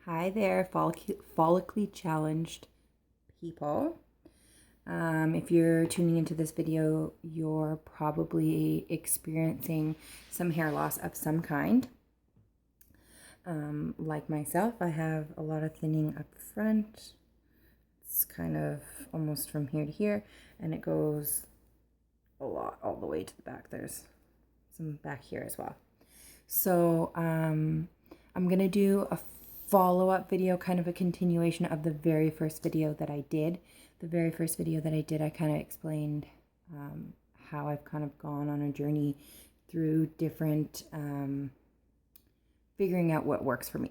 Hi there, follically challenged people. If you're tuning into this video, you're probably experiencing some hair loss of some kind. Like myself, I have a lot of thinning up front. It's kind of almost from here to here, and it goes a lot all the way to the back. There's some back here as well. So I'm going to do a follow-up video, kind of a continuation of the very first video that I did. The very first video that I did, I kind of explained how I've kind of gone on a journey through different figuring out what works for me.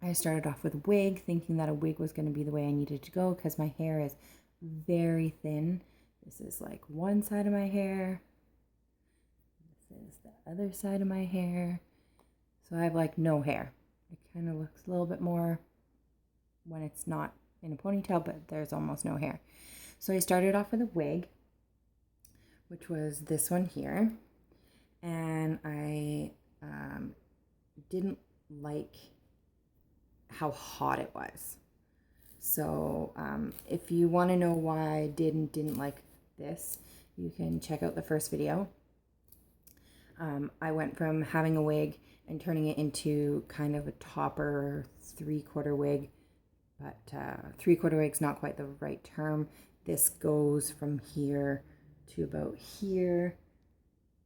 I started off with a wig, thinking that a wig was going to be the way I needed to go because my hair is very thin. This is like one side of my hair. This is the other side of my hair. So I have like no hair. It kind of looks a little bit more when it's not in a ponytail, but there's almost no hair. So I started off with a wig, which was this one here. And I didn't like how hot it was. So if you want to know why I didn't like this, you can check out the first video. I went from having a wig and turning it into kind of a topper 3/4 wig, but 3/4 wig's not quite the right term. This goes from here to about here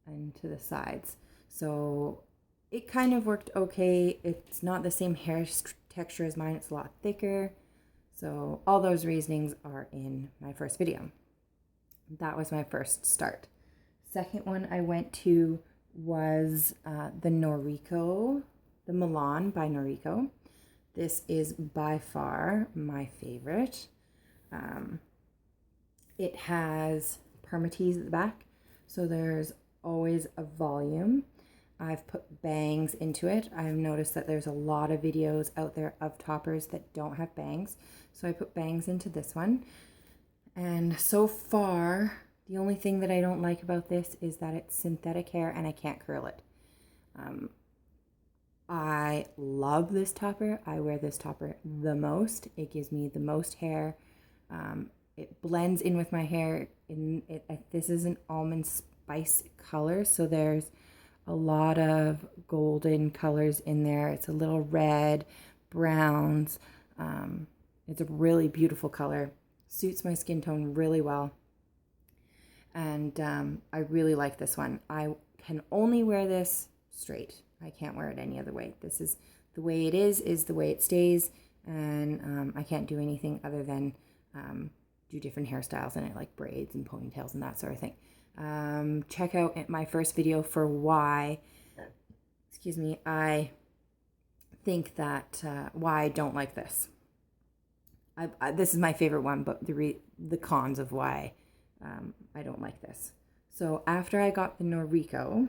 and to the sides. So it kind of worked okay. It's not the same hair texture as mine. It's a lot thicker. So all those reasonings are in my first video. That was my first start. Second one I went to was the Noriko, the Milan by Noriko. This is by far my favorite. It has permatease at the back, so there's always a volume. I've put bangs into it. I've noticed that there's a lot of videos out there of toppers that don't have bangs, so I put bangs into this one. And so far, the only thing that I don't like about this is that it's synthetic hair and I can't curl it. I love this topper. I wear this topper the most. It gives me the most hair. It blends in with my hair. This is an almond spice color, so there's a lot of golden colors in there. It's a little red, browns. It's a really beautiful color. Suits my skin tone really well. And I really like this one. I can only wear this straight. I can't wear it any other way. This is the way it is the way it stays. And I can't do anything other than do different hairstyles in it, like braids and ponytails and that sort of thing. Check out my first video for why, I think that, why I don't like this. This is my favorite one, but the cons of why I don't like this. So after I got the Noriko,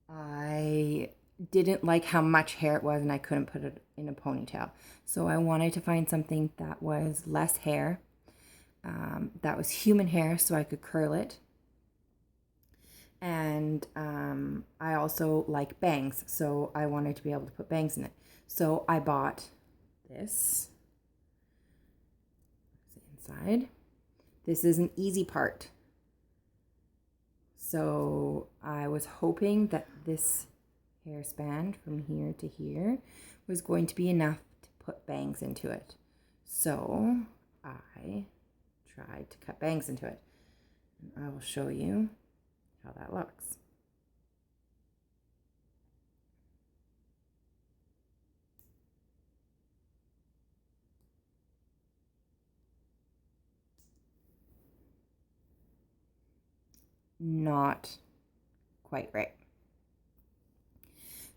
I didn't like how much hair it was and I couldn't put it in a ponytail. So I wanted to find something that was less hair, that was human hair so I could curl it. And I also like bangs, so I wanted to be able to put bangs in it. So I bought this. Inside. This is an easipart. So I was hoping that this hair span from here to here was going to be enough to put bangs into it. So I tried to cut bangs into it. And I will show you how that looks. Not quite right.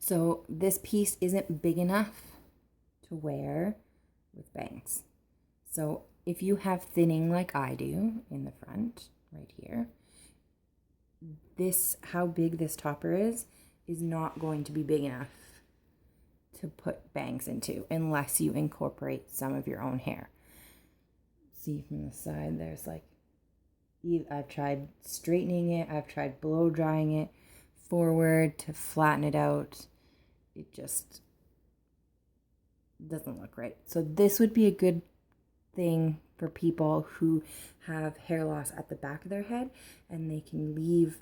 So this piece isn't big enough to wear with bangs. So if you have thinning like I do in the front, right here, how big this topper is not going to be big enough to put bangs into unless you incorporate some of your own hair. See from the side, there's like, I've tried straightening it, I've tried blow drying it forward to flatten it out. doesn't look right. So this would be a good thing for people who have hair loss at the back of their head, and they can leave,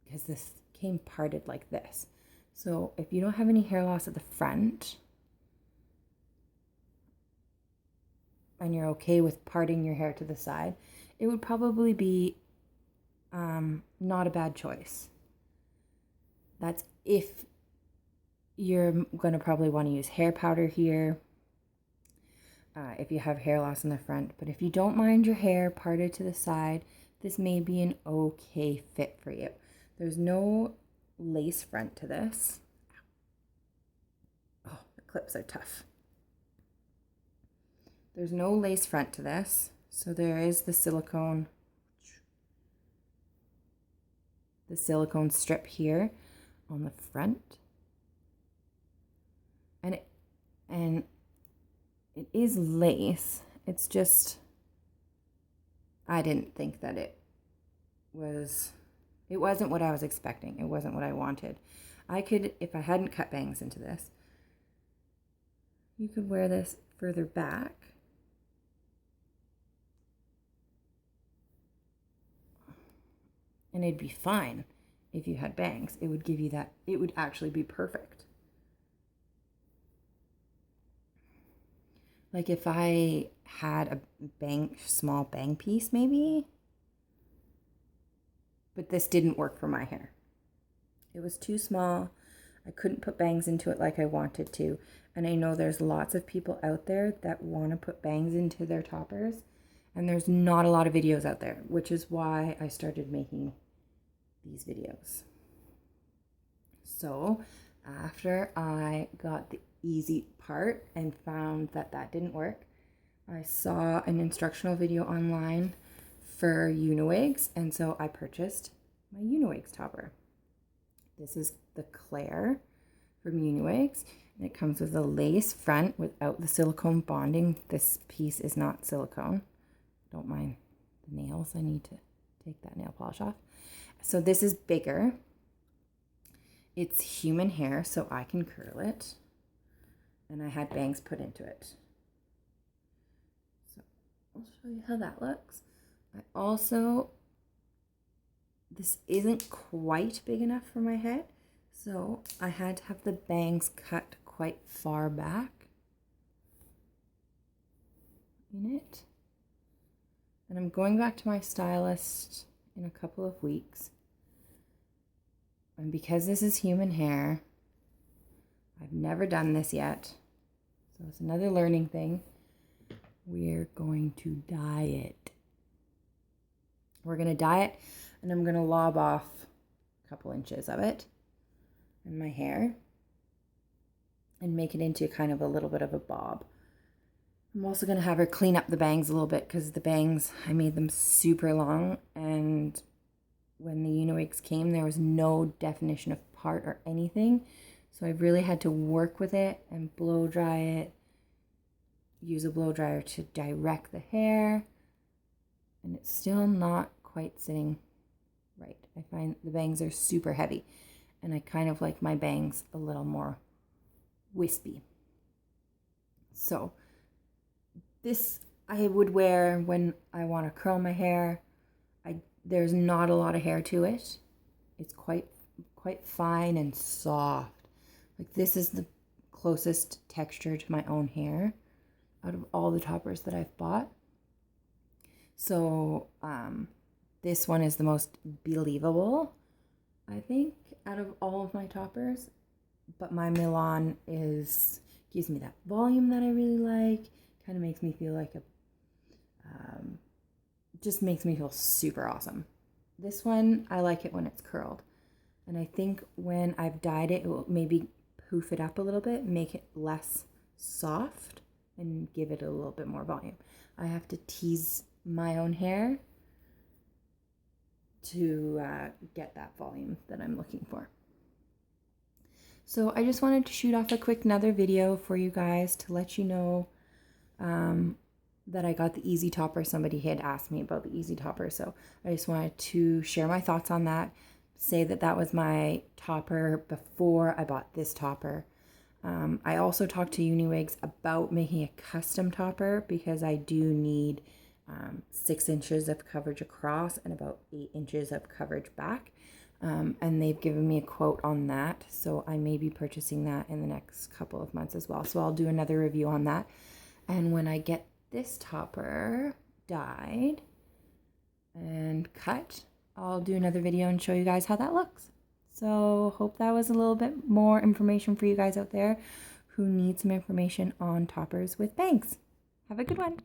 because this came parted like this. So if you don't have any hair loss at the front and you're okay with parting your hair to the side, it would probably be not a bad choice. That's if you're going to probably want to use hair powder here if you have hair loss in the front. But if you don't mind your hair parted to the side, this may be an okay fit for you. There's no lace front to this. Oh, the clips are tough. There's no lace front to this. So there is the silicone strip here on the front. And it is lace. It's just, I didn't think that it wasn't what I was expecting. It wasn't what I wanted. I could, if I hadn't cut bangs into this, you could wear this further back. And it'd be fine if you had bangs. It would give you that, it would actually be perfect. Like if I had a small bang piece maybe, but this didn't work for my hair. It was too small. I couldn't put bangs into it like I wanted to. And I know there's lots of people out there that want to put bangs into their toppers, and there's not a lot of videos out there, which is why I started making these videos. So after I got the easipart and found that that didn't work, I saw an instructional video online for uniwigs, and so I purchased my uniwigs topper. This is the Claire from uniwigs, and it comes with a lace front without the silicone bonding. This piece is not silicone. Don't mind the nails. I need to take that nail polish off. So this is bigger. It's human hair, so I can curl it. And I had bangs put into it. So I'll show you how that looks. I also, this isn't quite big enough for my head, so I had to have the bangs cut quite far back in it. And I'm going back to my stylist in a couple of weeks. And because this is human hair, I've never done this yet, so it's another learning thing. We're going to dye it. We're going to dye it, and I'm going to lob off a couple inches of it in my hair and make it into kind of a little bit of a bob. I'm also going to have her clean up the bangs a little bit, because the bangs, I made them super long, and when the uniwigs came, there was no definition of part or anything. So I really had to work with it and blow dry it, use a blow dryer to direct the hair, and it's still not quite sitting right. I find the bangs are super heavy, and I kind of like my bangs a little more wispy. So this I would wear when I want to curl my hair. There's not a lot of hair to it. It's quite fine and soft. Like, this is the closest texture to my own hair out of all the toppers that I've bought. So this one is the most believable, I think, out of all of my toppers. But my Milan gives me that volume that I really like. Kind of makes me feel like just makes me feel super awesome. This one, I like it when it's curled. And I think when I've dyed it, it will maybe poof it up a little bit, make it less soft, and give it a little bit more volume. I have to tease my own hair to get that volume that I'm looking for. So I just wanted to shoot off a quick another video for you guys to let you know that I got the easy topper. Somebody had asked me about the easy topper, so I just wanted to share my thoughts on that, say that that was my topper before I bought this topper. I also talked to Uniwigs about making a custom topper because I do need 6 inches of coverage across and about 8 inches of coverage back. And they've given me a quote on that. So I may be purchasing that in the next couple of months as well. So I'll do another review on that. And when I get this topper dyed and cut, I'll do another video and show you guys how that looks. So hope that was a little bit more information for you guys out there who need some information on toppers with bangs. Have a good one.